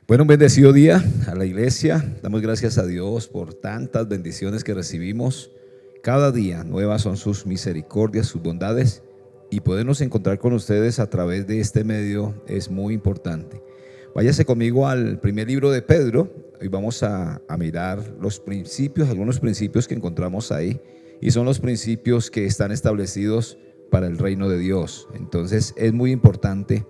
Bueno, un bendecido día a la iglesia. Damos gracias a Dios por tantas bendiciones que recibimos. Cada día nuevas son sus misericordias, sus bondades, y podernos encontrar con ustedes a través de este medio es muy importante. Váyase conmigo al primer libro de Pedro. Hoy vamos a mirar los principios, algunos principios que encontramos ahí, y son los principios que están establecidos para el reino de Dios. Entonces es muy importante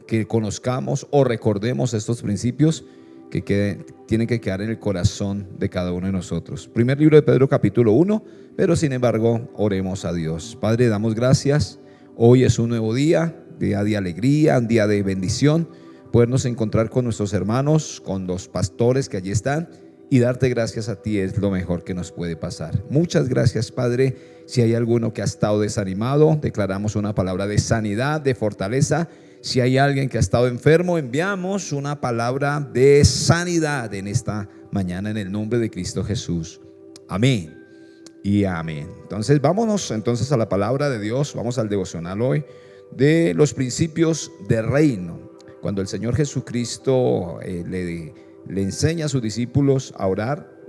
que conozcamos o recordemos estos principios que tienen que quedar en el corazón de cada uno de nosotros. Primer libro de Pedro, capítulo 1, pero sin embargo oremos a Dios. Padre, damos gracias. Hoy es un nuevo día de alegría, un día de bendición, podernos encontrar con nuestros hermanos, con los pastores que allí están, y darte gracias a ti es lo mejor que nos puede pasar. Muchas gracias, Padre. Si hay alguno que ha estado desanimado, declaramos una palabra de sanidad, de fortaleza. Si hay alguien que ha estado enfermo, enviamos una palabra de sanidad en esta mañana en el nombre de Cristo Jesús. Amén y amén. Entonces vámonos a la palabra de Dios. Vamos al devocional hoy de los principios de reino. Cuando el Señor Jesucristo le enseña a sus discípulos a orar,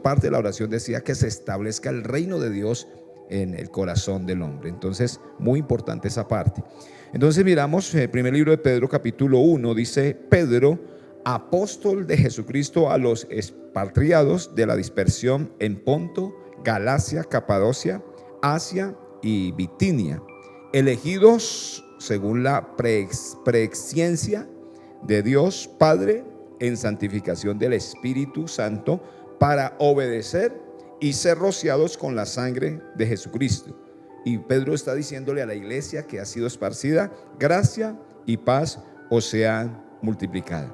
parte de la oración decía que se establezca el reino de Dios en el corazón del hombre. Entonces, muy importante esa parte. Entonces miramos el primer libro de Pedro, capítulo 1, dice: Pedro, apóstol de Jesucristo, a los expatriados de la dispersión en Ponto, Galacia, Capadocia, Asia y Bitinia, elegidos según la presciencia de Dios Padre en santificación del Espíritu Santo, para obedecer y ser rociados con la sangre de Jesucristo. Y Pedro está diciéndole a la iglesia que ha sido esparcida: gracia y paz os sean multiplicadas.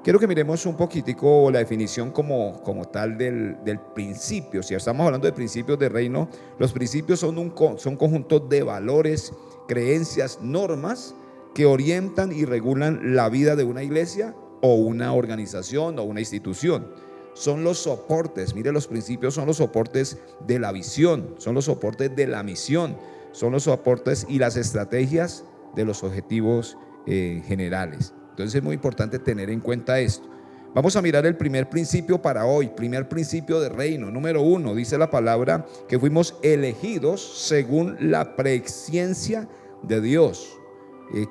Quiero que miremos un poquitico la definición como tal del principio. Si estamos hablando de principios de reino, los principios son conjuntos de valores, creencias, normas que orientan y regulan la vida de una iglesia o una organización o una institución. Son los soportes, mire, los principios son los soportes de la visión, son los soportes de la misión, son los soportes y las estrategias de los objetivos generales. Entonces es muy importante tener en cuenta esto. Vamos a mirar el primer principio para hoy, primer principio de reino. Número 1, dice la palabra que fuimos elegidos según la presciencia de Dios.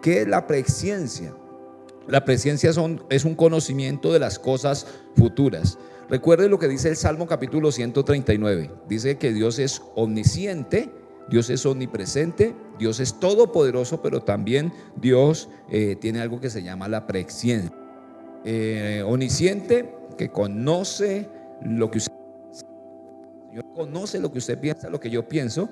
¿Qué es la presciencia? La presciencia es un conocimiento de las cosas futuras. Recuerde lo que dice el Salmo capítulo 139. Dice que Dios es omnisciente, Dios es omnipresente, Dios es todopoderoso, pero también Dios tiene algo que se llama la presciencia. Omnisciente, que conoce lo que usted piensa. El Señor conoce lo que usted piensa, lo que yo pienso.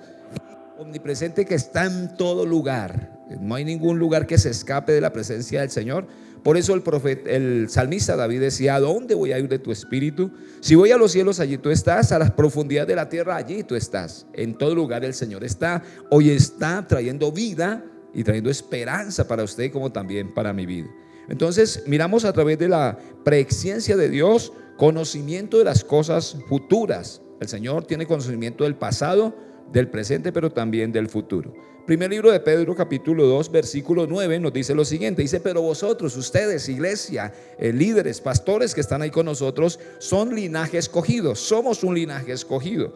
Omnipresente, que está en todo lugar. No hay ningún lugar que se escape de la presencia del Señor. Por eso el salmista David decía: ¿a dónde voy a ir de tu espíritu? Si voy a los cielos, allí tú estás. A las profundidades de la tierra, allí tú estás. En todo lugar el Señor está. Hoy está trayendo vida y trayendo esperanza para usted, como también para mi vida. Entonces miramos a través de la presciencia de Dios, conocimiento de las cosas futuras. El Señor tiene conocimiento del pasado, del presente, pero también del futuro. Primer libro de Pedro, capítulo 2, versículo 9, nos dice lo siguiente. Dice: pero vosotros, ustedes, iglesia, líderes, pastores que están ahí con nosotros, son linaje escogido. Somos un linaje escogido,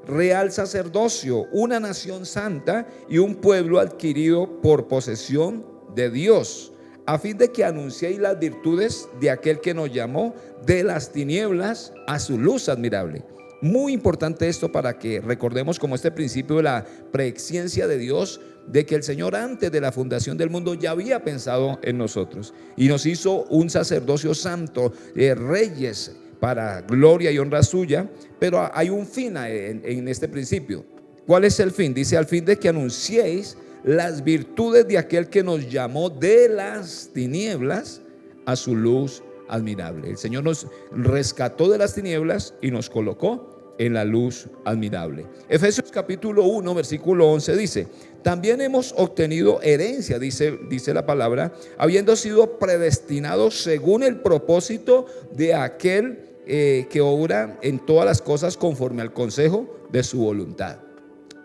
real sacerdocio, una nación santa y un pueblo adquirido por posesión de Dios, a fin de que anunciéis las virtudes de aquel que nos llamó de las tinieblas a su luz admirable. Muy importante esto para que recordemos como este principio de la presciencia de Dios, de que el Señor antes de la fundación del mundo ya había pensado en nosotros y nos hizo un sacerdocio santo, reyes para gloria y honra suya. Pero hay un fin en este principio. ¿Cuál es el fin? Dice: al fin de que anunciéis las virtudes de aquel que nos llamó de las tinieblas a su luz admirable. El Señor nos rescató de las tinieblas y nos colocó en la luz admirable. Efesios capítulo 1, versículo 11 dice: también hemos obtenido herencia, dice la palabra, habiendo sido predestinados según el propósito de aquel que obra en todas las cosas conforme al consejo de su voluntad.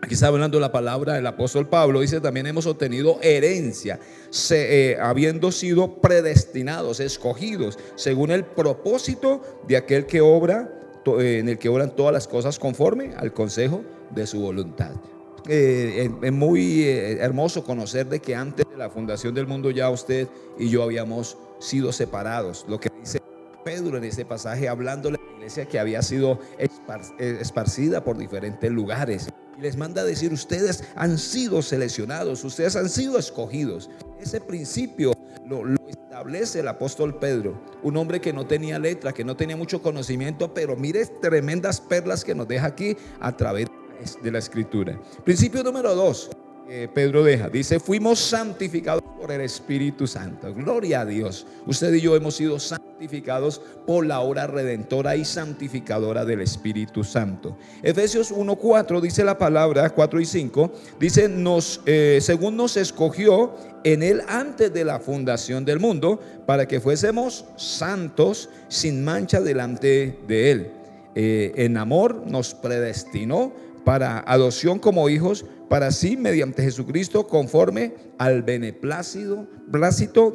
Aquí está hablando la palabra del apóstol Pablo. Dice: también hemos obtenido herencia, habiendo sido predestinados, escogidos, según el propósito de aquel que obra, en el que obran todas las cosas conforme al consejo de su voluntad. Es muy hermoso conocer de que antes de la fundación del mundo ya usted y yo habíamos sido separados. Lo que dice Pedro en este pasaje, hablándole a la iglesia que había sido esparcida por diferentes lugares. Y les manda a decir: ustedes han sido seleccionados, ustedes han sido escogidos. Ese principio lo establece el apóstol Pedro, un hombre que no tenía letra, que no tenía mucho conocimiento, pero mire tremendas perlas que nos deja aquí a través de la escritura. Principio número 2, Pedro deja, dice: fuimos santificados por el Espíritu Santo. Gloria a Dios. Usted y yo hemos sido santificados por la obra redentora y santificadora del Espíritu Santo. Efesios 1:4 dice la palabra, 4 y 5, dice: según nos escogió en él antes de la fundación del mundo, para que fuésemos santos sin mancha delante de él. En amor nos predestinó para adopción como hijos, para sí, mediante Jesucristo, conforme al beneplácito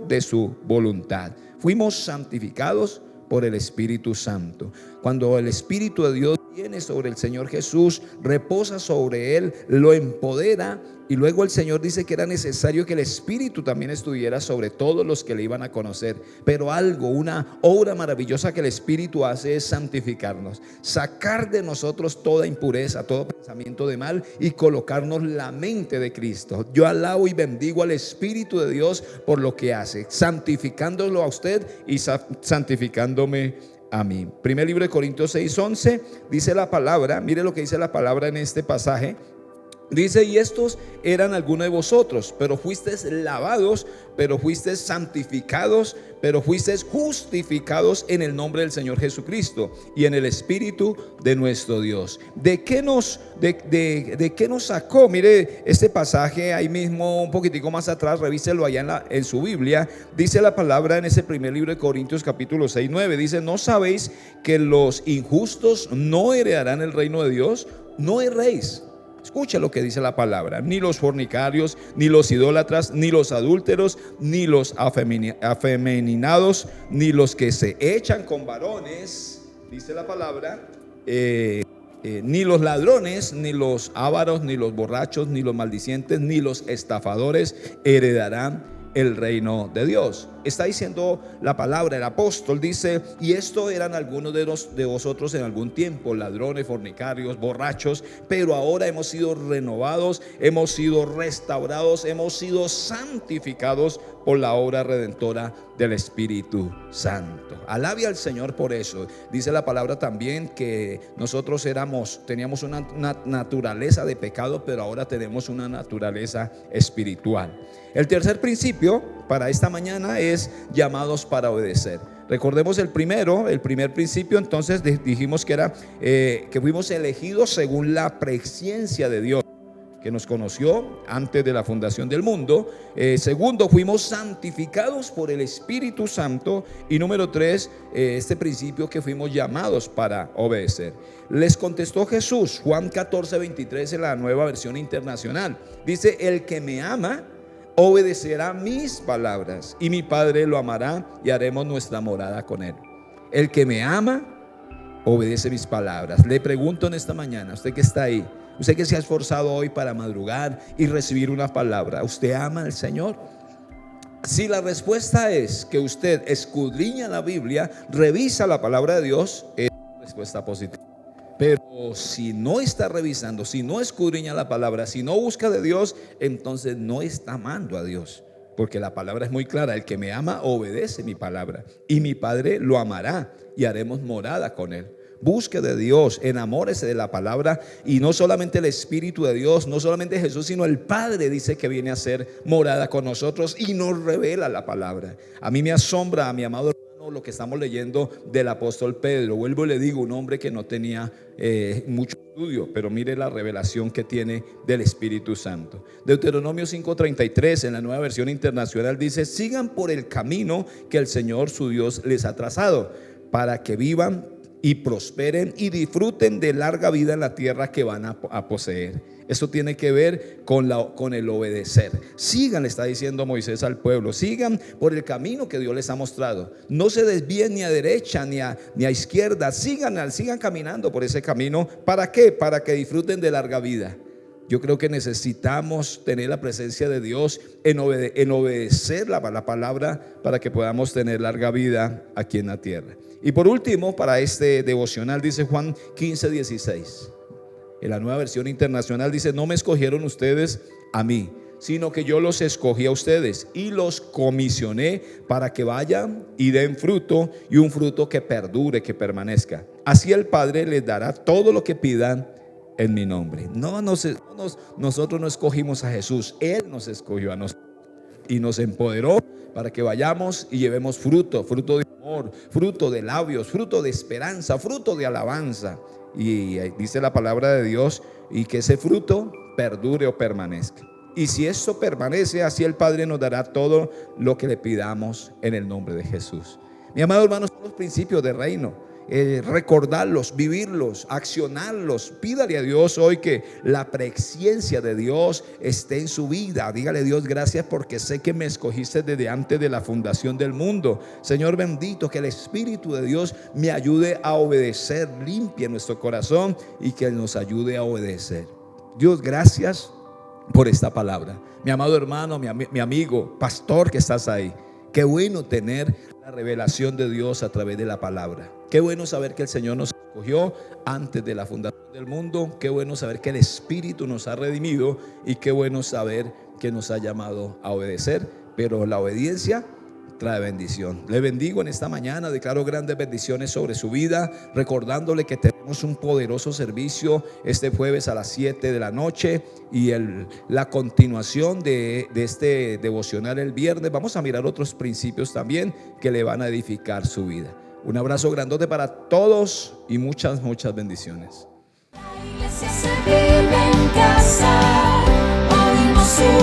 de su voluntad. Fuimos santificados por el Espíritu Santo. Cuando el Espíritu de Dios viene sobre el Señor Jesús, reposa sobre él, lo empodera, y luego el Señor dice que era necesario que el Espíritu también estuviera sobre todos los que le iban a conocer. Pero una obra maravillosa que el Espíritu hace es santificarnos, sacar de nosotros toda impureza, todo pensamiento de mal, y colocarnos la mente de Cristo. Yo alabo y bendigo al Espíritu de Dios por lo que hace, santificándolo a usted y santificándome a mí. Primer libro de Corintios 6:11 dice la palabra, mire lo que dice la palabra en este pasaje. Dice: y estos eran algunos de vosotros, pero fuisteis lavados, pero fuisteis santificados, pero fuisteis justificados en el nombre del Señor Jesucristo y en el Espíritu de nuestro Dios. ¿De qué nos sacó? Mire este pasaje ahí mismo, un poquitico más atrás, revíselo allá en su Biblia. Dice la palabra en ese primer libro de Corintios capítulo 6:9, dice: ¿no sabéis que los injustos no heredarán el reino de Dios? No erréis. Escucha lo que dice la palabra: ni los fornicarios, ni los idólatras, ni los adúlteros, ni los afeminados, ni los que se echan con varones, dice la palabra, ni los ladrones, ni los ávaros, ni los borrachos, ni los maldicientes, ni los estafadores heredarán el reino de Dios. Está diciendo la palabra, el apóstol dice: y esto eran algunos de vosotros en algún tiempo, ladrones, fornicarios, borrachos, pero ahora hemos sido renovados, hemos sido restaurados, hemos sido santificados por la obra redentora del Espíritu Santo. Alabe al Señor por eso. Dice la palabra también que nosotros teníamos una naturaleza de pecado, pero ahora tenemos una naturaleza espiritual. El tercer principio para esta mañana es llamados para obedecer. Recordemos el primer principio. Entonces dijimos que era que fuimos elegidos según la presciencia de Dios, que nos conoció antes de la fundación del mundo. Segundo, fuimos santificados por el Espíritu Santo. Y número 3, este principio, que fuimos llamados para obedecer. Les contestó Jesús, Juan 14:23 en la Nueva Versión Internacional. Dice: el que me ama obedecerá mis palabras, y mi Padre lo amará y haremos nuestra morada con él. El que me ama obedece mis palabras. Le pregunto en esta mañana, usted que está ahí, usted que se ha esforzado hoy para madrugar y recibir una palabra, ¿usted ama al Señor? Si la respuesta es que usted escudriña la Biblia, revisa la palabra de Dios, es una respuesta positiva. Pero si no está revisando, si no escudriña la palabra, si no busca de Dios, entonces no está amando a Dios. Porque la palabra es muy clara: el que me ama obedece mi palabra, y mi Padre lo amará y haremos morada con él. Busque de Dios, enamórese de la palabra, y no solamente el Espíritu de Dios, no solamente Jesús, sino el Padre dice que viene a ser morada con nosotros y nos revela la palabra. A mí me asombra, mi amado hermano, lo que estamos leyendo del apóstol Pedro. Vuelvo y le digo, un hombre que no tenía mucho estudio, pero mire la revelación que tiene del Espíritu Santo. Deuteronomio 5:33 en la Nueva Versión Internacional dice: sigan por el camino que el Señor su Dios les ha trazado, para que vivan y prosperen y disfruten de larga vida en la tierra que van a poseer. Esto tiene que ver con el obedecer. Sigan, le está diciendo Moisés al pueblo, sigan por el camino que Dios les ha mostrado. No se desvíen ni a derecha ni a izquierda. Sigan caminando por ese camino. ¿Para qué? Para que disfruten de larga vida. Yo creo que necesitamos tener la presencia de Dios en obedecer la palabra para que podamos tener larga vida aquí en la tierra. Y por último, para este devocional dice Juan 15:16. En la Nueva Versión Internacional dice: no me escogieron ustedes a mí, sino que yo los escogí a ustedes y los comisioné para que vayan y den fruto, y un fruto que perdure, que permanezca. Así el Padre les dará todo lo que pidan en mi nombre. Nosotros no escogimos a Jesús, Él nos escogió a nosotros y nos empoderó para que vayamos y llevemos fruto de amor, fruto de labios, fruto de esperanza, fruto de alabanza. Y dice la palabra de Dios, y que ese fruto perdure o permanezca. Y si eso permanece, así el Padre nos dará todo lo que le pidamos en el nombre de Jesús. Mi amado hermano, son los principios del reino. Recordarlos, vivirlos, accionarlos. Pídale a Dios hoy que la presencia de Dios esté en su vida. Dígale: Dios, gracias porque sé que me escogiste desde antes de la fundación del mundo. Señor bendito, que el Espíritu de Dios me ayude a obedecer, limpie nuestro corazón y que nos ayude a obedecer. Dios, gracias por esta palabra. Mi amado hermano, mi amigo, pastor que estás ahí, qué bueno tener la revelación de Dios a través de la palabra. Qué bueno saber que el Señor nos escogió antes de la fundación del mundo. Qué bueno saber que el Espíritu nos ha redimido, y qué bueno saber que nos ha llamado a obedecer. Pero la obediencia trae bendición. Le bendigo en esta mañana, declaro grandes bendiciones sobre su vida, recordándole que tenemos un poderoso servicio este jueves a las 7 de la noche y la continuación de este devocional el viernes. Vamos a mirar otros principios también que le van a edificar su vida. Un abrazo grandote para todos y muchas bendiciones. La iglesia se vive en casa, oímos su